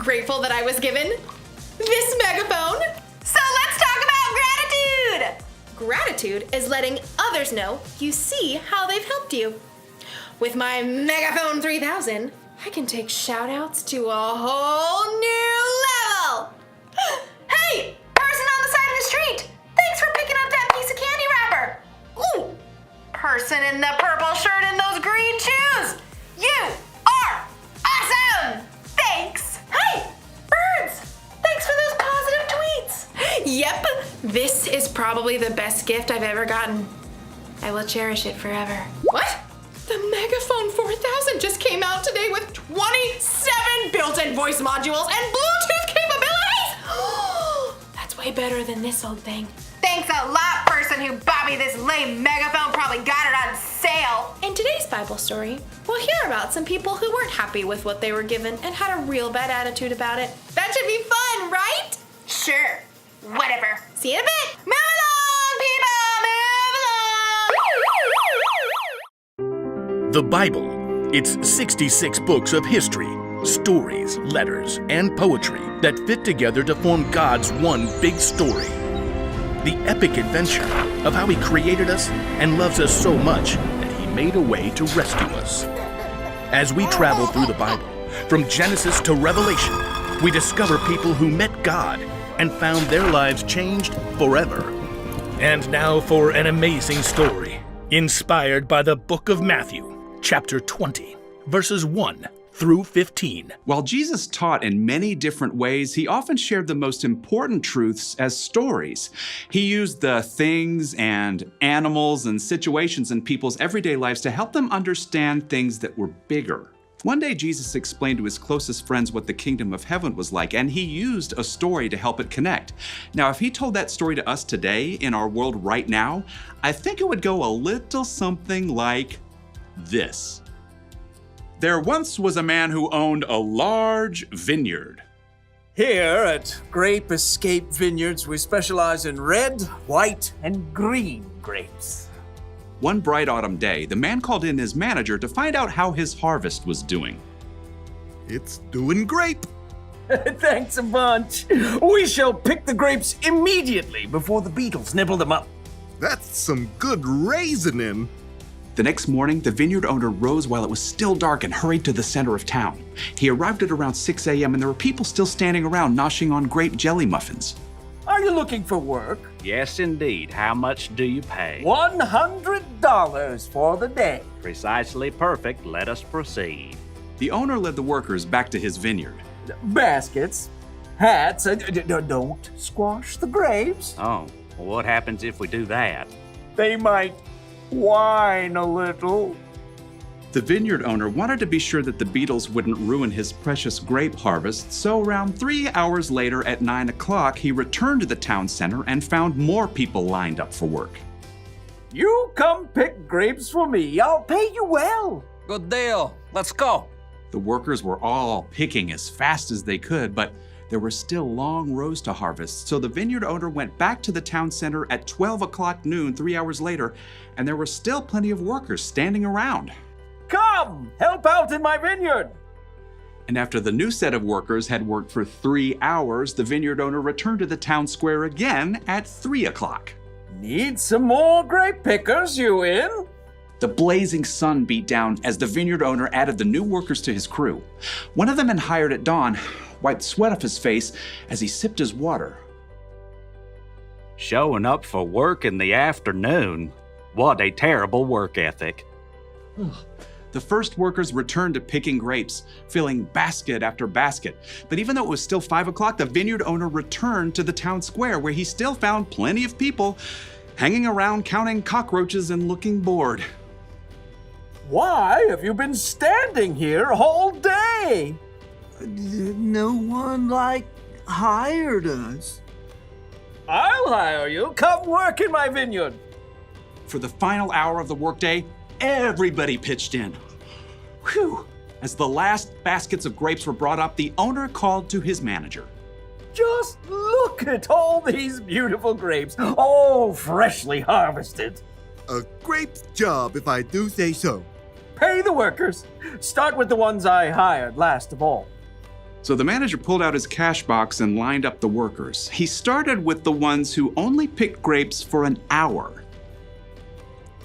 grateful that I was given this megaphone. So let's talk about gratitude! Gratitude is letting others know you see how they've helped you. With my Megaphone 3000, I can take shout-outs to a whole new level. Hey, person on the side of the street, thanks for picking up that piece of candy wrapper. Ooh, person in the purple shirt and those green shoes, you are awesome. Thanks. Hey, birds, thanks for those positive tweets. Yep, this is probably the best gift I've ever gotten. I will cherish it forever. What? The Megaphone 4000 just came out today with 27 built-in voice modules and Bluetooth capabilities! That's way better than this old thing. Thanks a lot, person who bought me this lame megaphone. Probably got it on sale. In today's Bible story, we'll hear about some people who weren't happy with what they were given and had a real bad attitude about it. That should be fun, right? Sure, whatever. See you in a bit. Move along, people, move along. The Bible. It's 66 books of history, stories, letters, and poetry that fit together to form God's one big story. The epic adventure of how He created us and loves us so much that He made a way to rescue us. As we travel through the Bible, from Genesis to Revelation, we discover people who met God and found their lives changed forever. And now for an amazing story, inspired by the book of Matthew, chapter 20, verses 1 through 15. While Jesus taught in many different ways, He often shared the most important truths as stories. He used the things and animals and situations in people's everyday lives to help them understand things that were bigger. One day, Jesus explained to His closest friends what the kingdom of heaven was like, and He used a story to help it connect. Now, if He told that story to us today in our world right now, I think it would go a little something like this. There once was a man who owned a large vineyard. Here at Grape Escape Vineyards, we specialize in red, white, and green grapes. One bright autumn day, the man called in his manager to find out how his harvest was doing. It's doing great. Thanks a bunch. We shall pick the grapes immediately before the beetles nibble them up. That's some good raisoning. The next morning, the vineyard owner rose while it was still dark and hurried to the center of town. He arrived at around 6 a.m. and there were people still standing around noshing on grape jelly muffins. Are you looking for work? Yes, indeed. How much do you pay? $100 for the day. Precisely perfect. Let us proceed. The owner led the workers back to his vineyard. Baskets, hats, don't squash the grapes. Oh, well, what happens if we do that? They might whine a little. The vineyard owner wanted to be sure that the beetles wouldn't ruin his precious grape harvest, so around 3 hours later at 9 o'clock, he returned to the town center and found more people lined up for work. You come pick grapes for me. I'll pay you well. Good deal. Let's go. The workers were all picking as fast as they could, but there were still long rows to harvest, so the vineyard owner went back to the town center at 12 o'clock noon 3 hours later, and there were still plenty of workers standing around. Come, help out in my vineyard. And after the new set of workers had worked for 3 hours, the vineyard owner returned to the town square again at 3 o'clock. Need some more grape pickers, you in? The blazing sun beat down as the vineyard owner added the new workers to his crew. One of them had hired at dawn wiped sweat off his face as he sipped his water. Showing up for work in the afternoon. What a terrible work ethic. The first workers returned to picking grapes, filling basket after basket. But even though it was still 5 o'clock, the vineyard owner returned to the town square where he still found plenty of people hanging around counting cockroaches and looking bored. Why have you been standing here all day? No one, hired us. I'll hire you. Come work in my vineyard. For the final hour of the workday, everybody pitched in. Whew! As the last baskets of grapes were brought up, the owner called to his manager. Just look at all these beautiful grapes, all freshly harvested. A great job, if I do say so. Pay the workers. Start with the ones I hired last of all. So the manager pulled out his cash box and lined up the workers. He started with the ones who only picked grapes for an hour.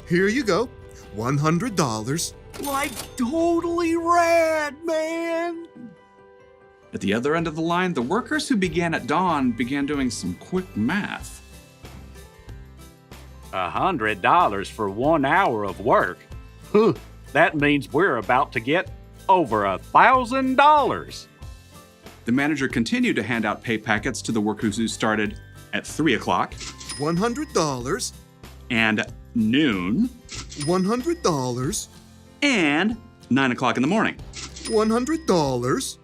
Here you go. $100. Like totally rad, man. At the other end of the line, the workers who began at dawn began doing some quick math. $100 for 1 hour of work? Huh, that means we're about to get over $1,000. The manager continued to hand out pay packets to the workers who started at 3 o'clock $100. and noon $100. and 9 o'clock in the morning. $100.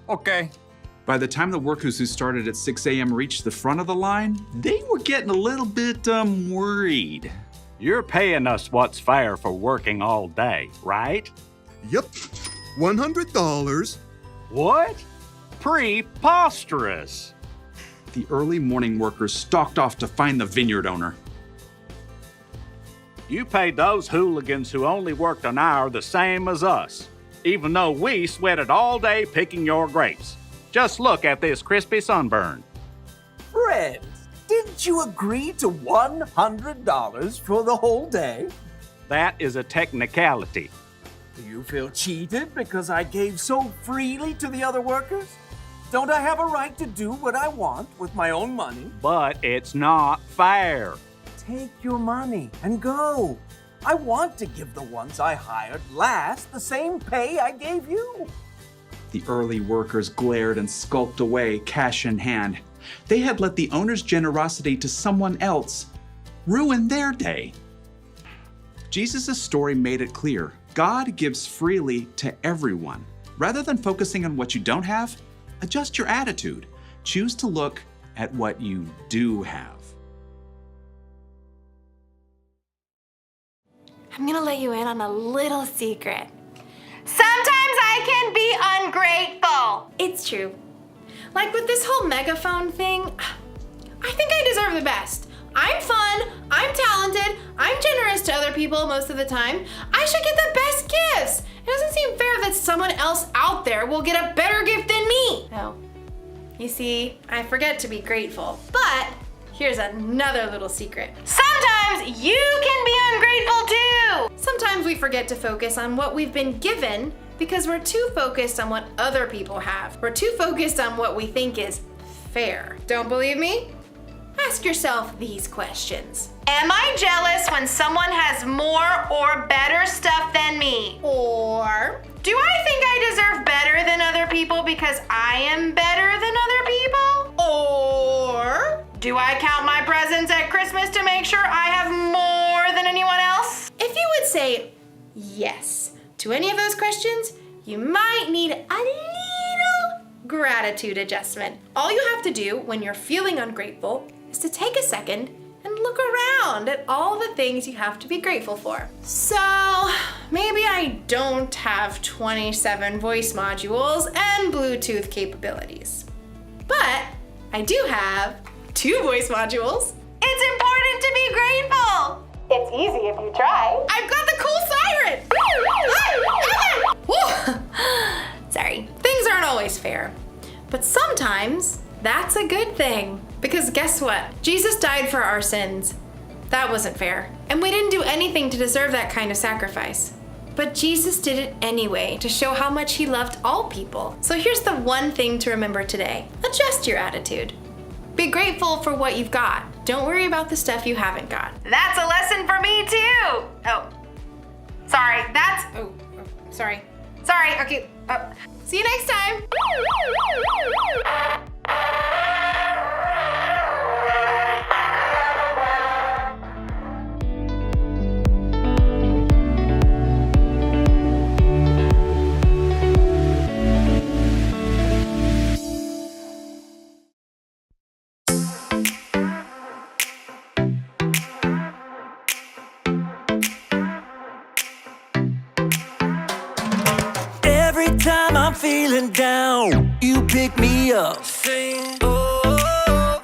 Okay. By the time the workers who started at 6 a.m. reached the front of the line, they were getting a little bit worried. You're paying us what's fair for working all day, right? Yep. $100. What? Preposterous. The early morning workers stalked off to find the vineyard owner. You paid those hooligans who only worked an hour the same as us, even though we sweated all day picking your grapes. Just look at this crispy sunburn. Fred, didn't you agree to $100 for the whole day? That is a technicality. Do you feel cheated because I gave so freely to the other workers? Don't I have a right to do what I want with my own money? But it's not fair. Take your money and go. I want to give the ones I hired last the same pay I gave you. The early workers glared and skulked away, cash in hand. They had let the owner's generosity to someone else ruin their day. Jesus' story made it clear. God gives freely to everyone. Rather than focusing on what you don't have, adjust your attitude. Choose to look at what you do have. I'm gonna let you in on a little secret. Sometimes I can be ungrateful. It's true. Like with this whole megaphone thing, I think I deserve the best. I'm fun, I'm talented, I'm generous to other people most of the time. I should get the best gifts. It doesn't seem fair that someone else out there will get a better gift than me. No. You see, I forget to be grateful. But here's another little secret. Sometimes you can be ungrateful too. Sometimes we forget to focus on what we've been given because we're too focused on what other people have. We're too focused on what we think is fair. Don't believe me? Ask yourself these questions. Am I jealous when someone has more or better stuff than me? Or Do I think I deserve better than other people because I am better than other people? Or Do I count my presents at Christmas to make sure I have more than anyone else? if you would say yes to any of those questions, you might need a little gratitude adjustment. All you have to do when you're feeling ungrateful is to take a second and look around at all the things you have to be grateful for. So maybe I don't have 27 voice modules and Bluetooth capabilities, but I do have 2 voice modules. It's important to be grateful. It's easy if you try. I've got the cool siren! Woo! Sorry, things aren't always fair, but sometimes that's a good thing. Because guess what? Jesus died for our sins. That wasn't fair. And we didn't do anything to deserve that kind of sacrifice. But Jesus did it anyway to show how much he loved all people. So here's the one thing to remember today. Adjust your attitude. Be grateful for what you've got. Don't worry about the stuff you haven't got. That's a lesson for me too. Oh, sorry, that's, Sorry. sorry, okay. See you next time. Every time I'm feeling down, you pick me up. Sing, oh,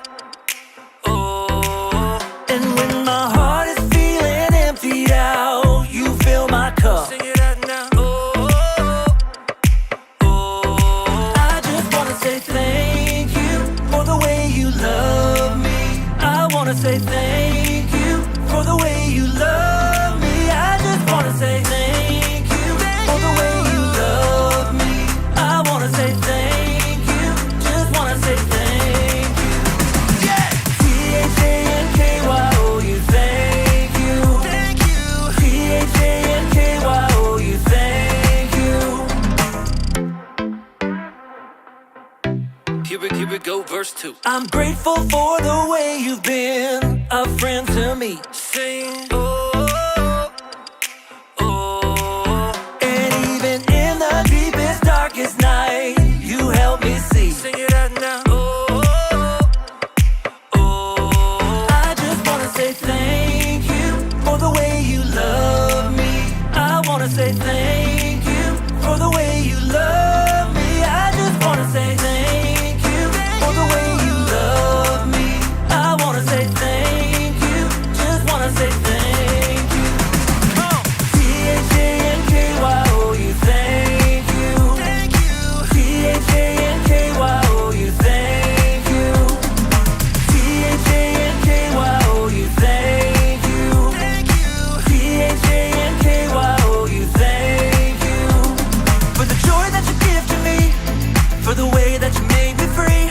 oh. And when my heart is feeling emptied out, you fill my cup. Sing it out now. Oh, oh, oh. thank you for the way you love me. I just wanna say thank you for the way you love me. I wanna say thank you, just wanna say thank you. Yeah! T-H-A-N-K-Y-O-U, thank you. Thank you. T-H-A-N-K-Y-O-U, thank you. Here we go, verse 2. I'm grateful for the way you've been a friend to me. Sing, oh, oh. And even in the deepest, darkest night, you help me see. Sing it out now. Oh, oh. I just wanna say thank you for the way you love me. I wanna say thank you for the way you love me. I just wanna say thank you for the way you love me. I wanna say thank you, just wanna say thank you. T-H-A-N-K-Y-O-U, thank you. Thank you. T-H-A-N-K-Y-O-U, thank you. T-H-A-N-K-Y-O-U, thank you. Thank you. T-H-A-N-K-Y-O-U, thank you. For the joy that you give to me, for the way that you made me free,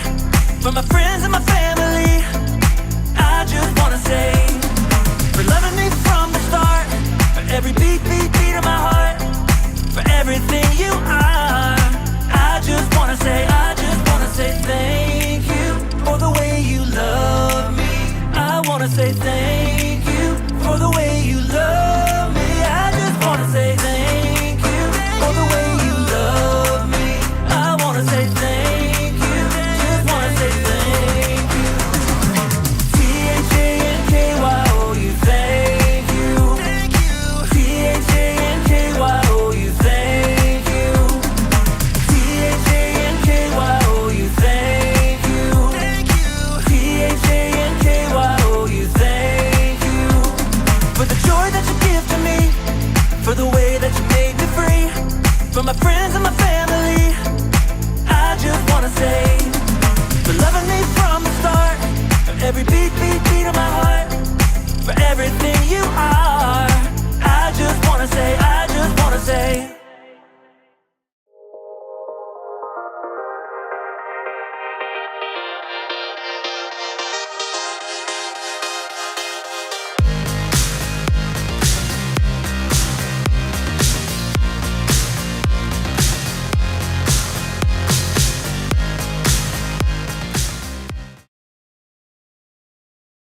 for my friends and my family, I just wanna say, for loving me from the start, for every beat, beat, beat of my heart, for everything you are. I just wanna say thank you for the way you love me. I wanna say thank you for the way